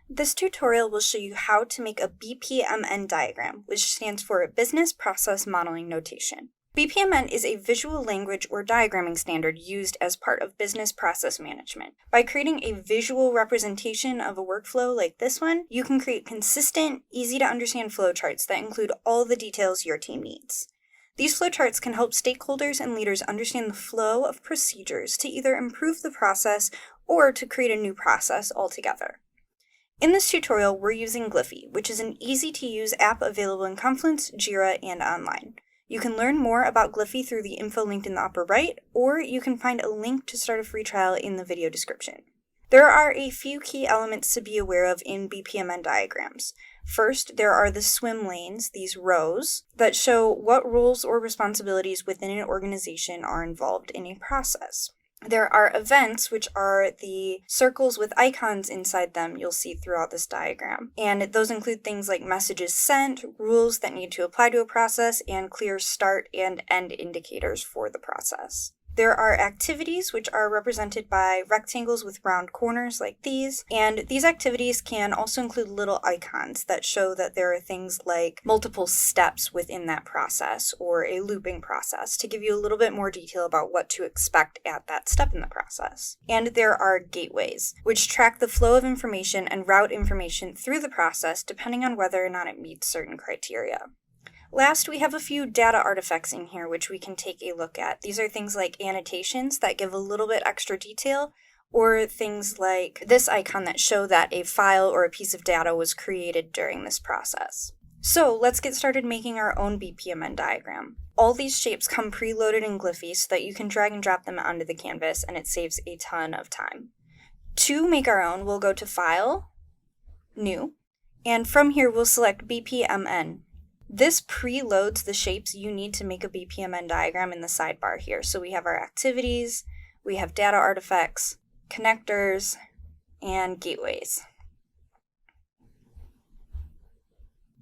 This tutorial will show you how to make a BPMN diagram, which stands for Business Process Modeling Notation. BPMN is a visual language or diagramming standard used as part of business process management. By creating a visual representation of a workflow like this one, you can create consistent, easy-to-understand flowcharts that include all the details your team needs. These flowcharts can help stakeholders and leaders understand the flow of procedures to either improve the process or to create a new process altogether. In this tutorial, we're using Gliffy, which is an easy-to-use app available in Confluence, Jira, and online. You can learn more about Gliffy through the info linked in the upper right, or you can find a link to start a free trial in the video description. There are a few key elements to be aware of in BPMN diagrams. First, there are the swim lanes, these rows, that show what roles or responsibilities within an organization are involved in a process. There are events, which are the circles with icons inside them you'll see throughout this diagram. And those include things like messages sent, rules that need to apply to a process, and clear start and end indicators for the process. There are activities, which are represented by rectangles with round corners like these, and these activities can also include little icons that show that there are things like multiple steps within that process or a looping process to give you a little bit more detail about what to expect at that step in the process. And there are gateways, which track the flow of information and route information through the process depending on whether or not it meets certain criteria. Last, we have a few data artifacts in here which we can take a look at. These are things like annotations that give a little bit extra detail, or things like this icon that show that a file or a piece of data was created during this process. So let's get started making our own BPMN diagram. All these shapes come preloaded in Gliffy so that you can drag and drop them onto the canvas, and it saves a ton of time. To make our own, we'll go to File, New, and from here we'll select BPMN. This preloads the shapes you need to make a BPMN diagram in the sidebar here. So we have our activities, we have data artifacts, connectors, and gateways.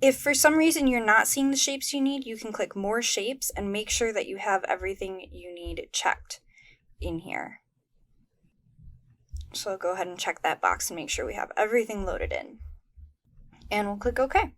If for some reason you're not seeing the shapes you need, you can click More Shapes and make sure that you have everything you need checked in here. So I'll go ahead and check that box and make sure we have everything loaded in. And we'll click OK.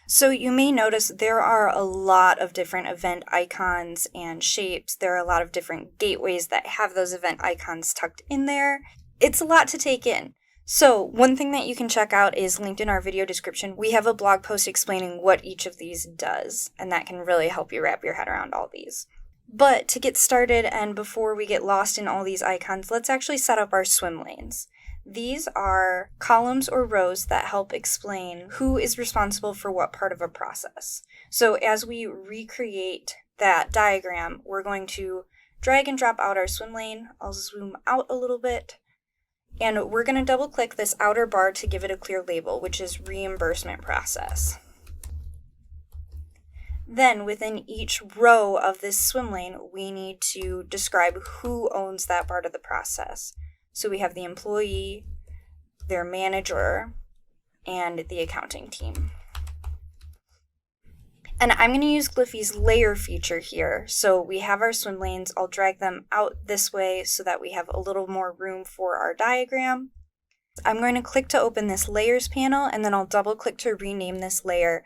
So you may notice there are a lot of different event icons and shapes. There are a lot of different gateways that have those event icons tucked in there. It's a lot to take in. So one thing that you can check out is linked in our video description. We have a blog post explaining what each of these does, and that can really help you wrap your head around all these. But to get started and before we get lost in all these icons, let's actually set up our swim lanes. These are columns or rows that help explain who is responsible for what part of a process. So as we recreate that diagram, we're going to drag and drop out our swim lane. I'll zoom out a little bit. And we're going to double click this outer bar to give it a clear label, which is reimbursement process. Then within each row of this swim lane, we need to describe who owns that part of the process. So we have the employee, their manager, and the accounting team. And I'm going to use Gliffy's layer feature here. So we have our swim lanes. I'll drag them out this way so that we have a little more room for our diagram. I'm going to click to open this layers panel, and then I'll double click to rename this layer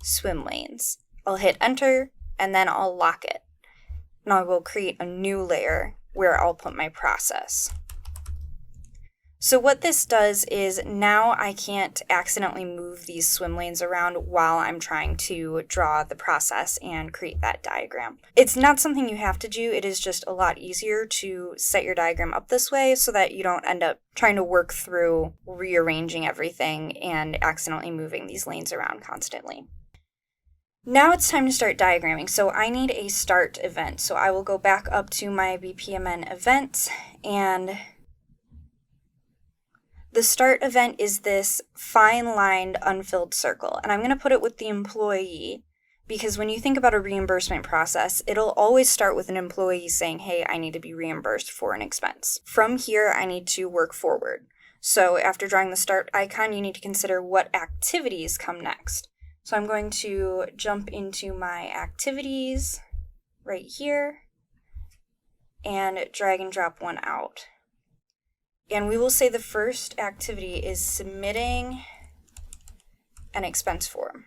swim lanes. I'll hit enter, and then I'll lock it. Now I will create a new layer where I'll put my process. So what this does is now I can't accidentally move these swim lanes around while I'm trying to draw the process and create that diagram. It's not something you have to do. It is just a lot easier to set your diagram up this way so that you don't end up trying to work through rearranging everything and accidentally moving these lanes around constantly. Now it's time to start diagramming. So I need a start event. So I will go back up to my BPMN events, and the start event is this fine-lined unfilled circle, and I'm going to put it with the employee because when you think about a reimbursement process, it'll always start with an employee saying, hey, I need to be reimbursed for an expense. From here, I need to work forward. So after drawing the start icon, you need to consider what activities come next. So I'm going to jump into my activities right here and drag and drop one out. And we will say the first activity is submitting an expense form.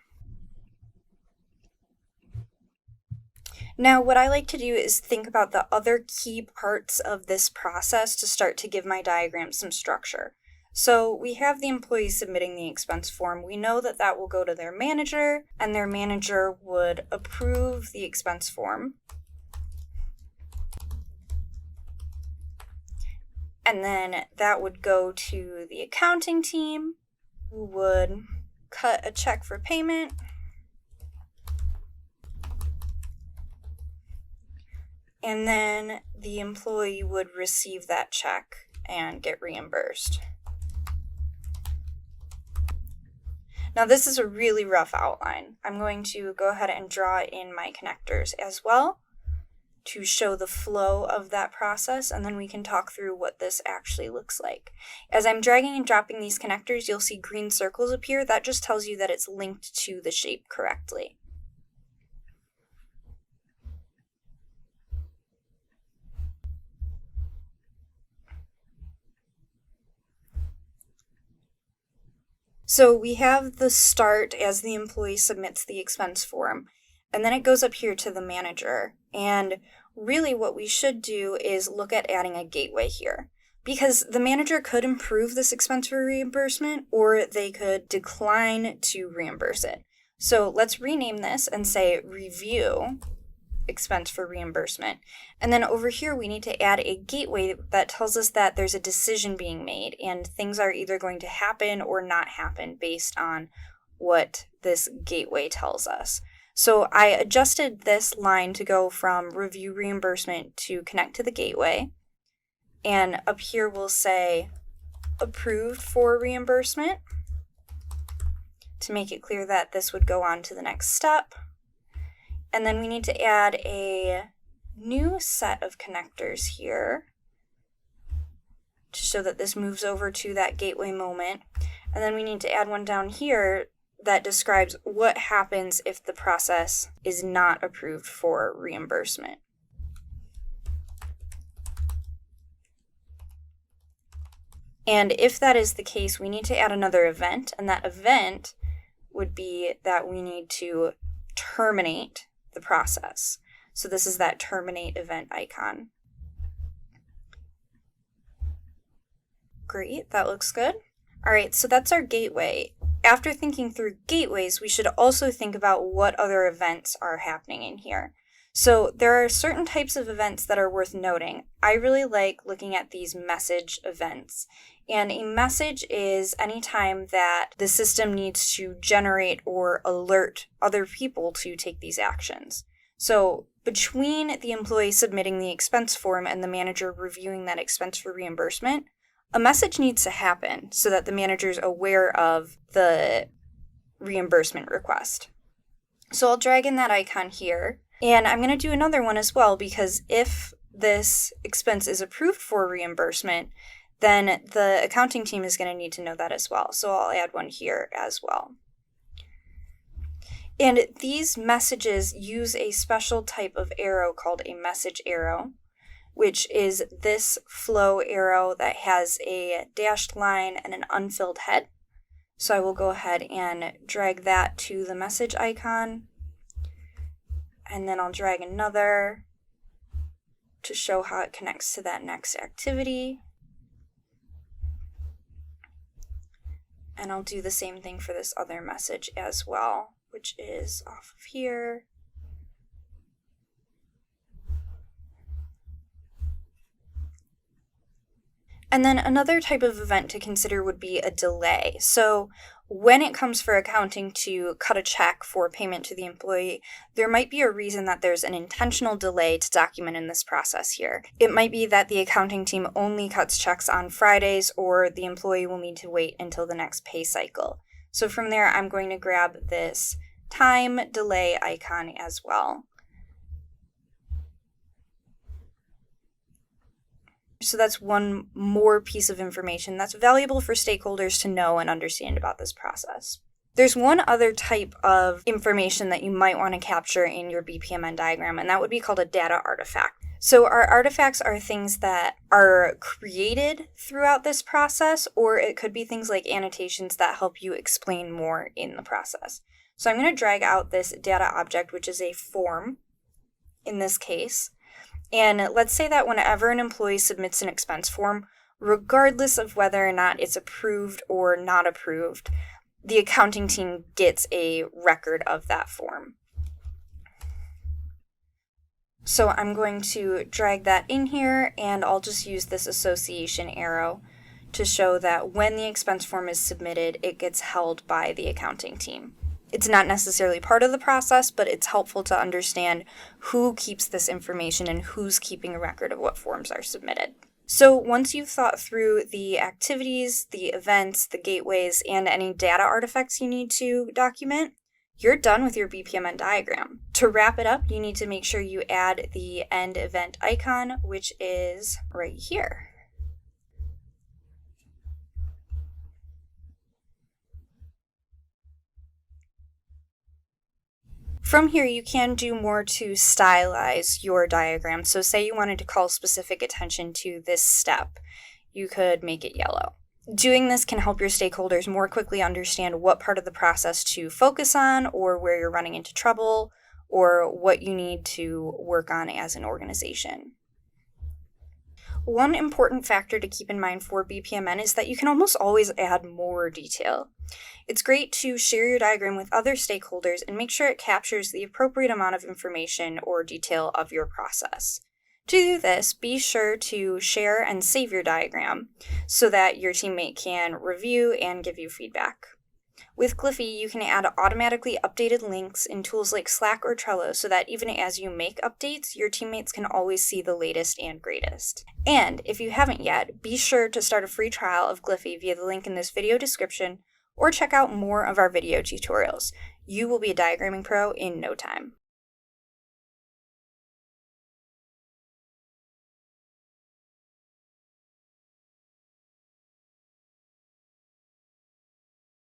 Now, what I like to do is think about the other key parts of this process to start to give my diagram some structure. So we have the employee submitting the expense form. We know that that will go to their manager, and their manager would approve the expense form. And then that would go to the accounting team, who would cut a check for payment. And then the employee would receive that check and get reimbursed. Now this is a really rough outline. I'm going to go ahead and draw in my connectors as well to show the flow of that process, and then we can talk through what this actually looks like. As I'm dragging and dropping these connectors, you'll see green circles appear. That just tells you that it's linked to the shape correctly. So we have the start as the employee submits the expense form, and then it goes up here to the manager. And really what we should do is look at adding a gateway here, because the manager could approve this expense for reimbursement, or they could decline to reimburse it. So let's rename this and say review expense for reimbursement. And then over here, we need to add a gateway that tells us that there's a decision being made and things are either going to happen or not happen based on what this gateway tells us. So I adjusted this line to go from review reimbursement to connect to the gateway. And up here we'll say approved for reimbursement to make it clear that this would go on to the next step. And then we need to add a new set of connectors here to show that this moves over to that gateway moment. And then we need to add one down here that describes what happens if the process is not approved for reimbursement. And if that is the case, we need to add another event, and that event would be that we need to terminate the process. So this is that terminate event icon. Great, that looks good. All right, so that's our gateway. After thinking through gateways, we should also think about what other events are happening in here. So there are certain types of events that are worth noting. I really like looking at these message events. And a message is any time that the system needs to generate or alert other people to take these actions. So between the employee submitting the expense form and the manager reviewing that expense for reimbursement, a message needs to happen so that the manager is aware of the reimbursement request. So I'll drag in that icon here. And I'm going to do another one as well, because if this expense is approved for reimbursement, then the accounting team is going to need to know that as well. So I'll add one here as well. And these messages use a special type of arrow called a message arrow, which is this flow arrow that has a dashed line and an unfilled head. So I will go ahead and drag that to the message icon. And then I'll drag another to show how it connects to that next activity. And I'll do the same thing for this other message as well, which is off of here. And then another type of event to consider would be a delay. So when it comes for accounting to cut a check for payment to the employee, there might be a reason that there's an intentional delay to document in this process here. It might be that the accounting team only cuts checks on Fridays, or the employee will need to wait until the next pay cycle. So from there, I'm going to grab this time delay icon as well. So that's one more piece of information that's valuable for stakeholders to know and understand about this process. There's one other type of information that you might want to capture in your BPMN diagram, and that would be called a data artifact. So our artifacts are things that are created throughout this process, or it could be things like annotations that help you explain more in the process. So I'm going to drag out this data object, which is a form in this case. And let's say that whenever an employee submits an expense form, regardless of whether or not it's approved or not approved, the accounting team gets a record of that form. So I'm going to drag that in here, and I'll just use this association arrow to show that when the expense form is submitted, it gets held by the accounting team. It's not necessarily part of the process, but it's helpful to understand who keeps this information and who's keeping a record of what forms are submitted. So once you've thought through the activities, the events, the gateways, and any data artifacts you need to document, you're done with your BPMN diagram. To wrap it up, you need to make sure you add the end event icon, which is right here. From here, you can do more to stylize your diagram. So say you wanted to call specific attention to this step, you could make it yellow. Doing this can help your stakeholders more quickly understand what part of the process to focus on, or where you're running into trouble, or what you need to work on as an organization. One important factor to keep in mind for BPMN is that you can almost always add more detail. It's great to share your diagram with other stakeholders and make sure it captures the appropriate amount of information or detail of your process. To do this, be sure to share and save your diagram so that your teammate can review and give you feedback. With Gliffy, you can add automatically updated links in tools like Slack or Trello so that even as you make updates, your teammates can always see the latest and greatest. And if you haven't yet, be sure to start a free trial of Gliffy via the link in this video description, or check out more of our video tutorials. You will be a diagramming pro in no time.